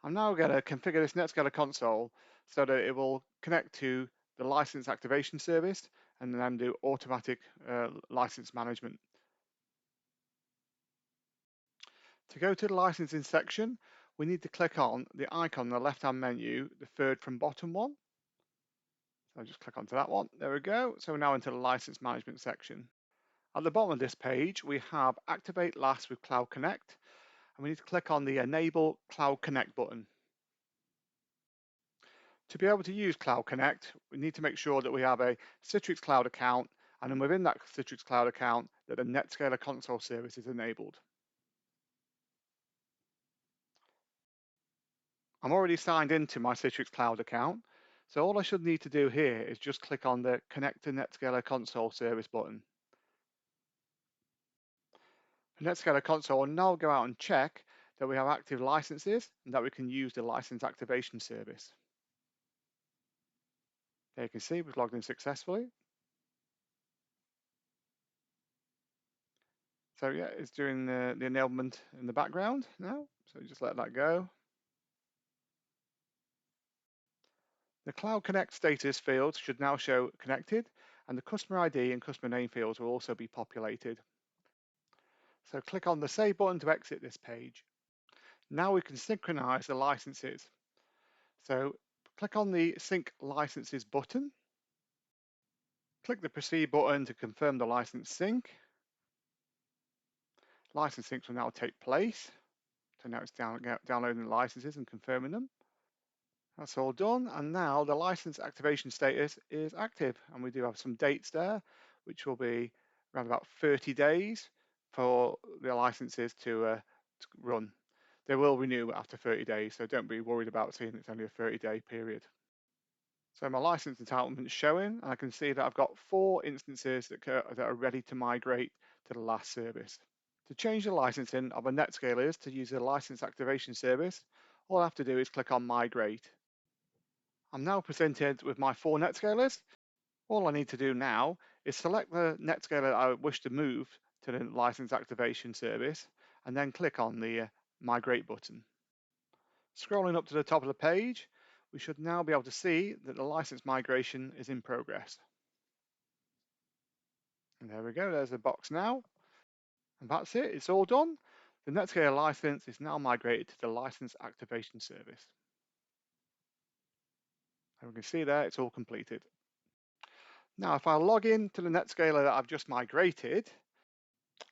I'm now going to configure this NetScaler console so that it will connect to the license activation service and then do automatic license management. To go to the licensing section, we need to click on the icon on the left-hand menu, the third from bottom one. So I'll just click onto that one. There we go. So we're now into the license management section. At the bottom of this page, we have Activate Last with Cloud Connect, and we need to click on the Enable Cloud Connect button. To be able to use Cloud Connect, we need to make sure that we have a Citrix Cloud account, and then within that Citrix Cloud account, that the NetScaler console service is enabled. I'm already signed into my Citrix Cloud account, so all I should need to do here is just click on the Connect to NetScaler console service button. The NetScaler console will now go out and check that we have active licenses and that we can use the license activation service. There you can see we've logged in successfully. So yeah, it's doing the enablement in the background now, so just let that go. The Cloud Connect status fields should now show connected, and the customer ID and customer name fields will also be populated. So click on the Save button to exit this page. Now we can synchronize the licenses. So click on the Sync Licenses button. Click the Proceed button to confirm the license sync. License syncs will now take place. So now it's downloading the licenses and confirming them. That's all done, and now the license activation status is active, and we do have some dates there, which will be around about 30 days for the licenses to run. They will renew after 30 days, so don't be worried about seeing it's only a 30-day period. So my license entitlement is showing, and I can see that I've got 4 instances that are ready to migrate to the last service. To change the licensing of a NetScalers to use the license activation service, all I have to do is click on Migrate. I'm now presented with my 4 NetScalers. All I need to do now is select the NetScaler I wish to move to the license activation service and then click on the Migrate button. Scrolling up to the top of the page, we should now be able to see that the license migration is in progress. And there we go, there's the box now. And that's it, it's all done. The NetScaler license is now migrated to the license activation service. And we can see there, it's all completed. Now, if I log in to the NetScaler that I've just migrated,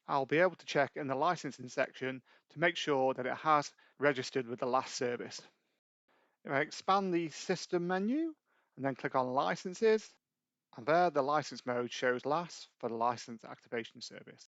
I'll be able to check in the licensing section to make sure that it has registered with the last service. If I expand the system menu and then click on licenses, and there the license mode shows last for the license activation service.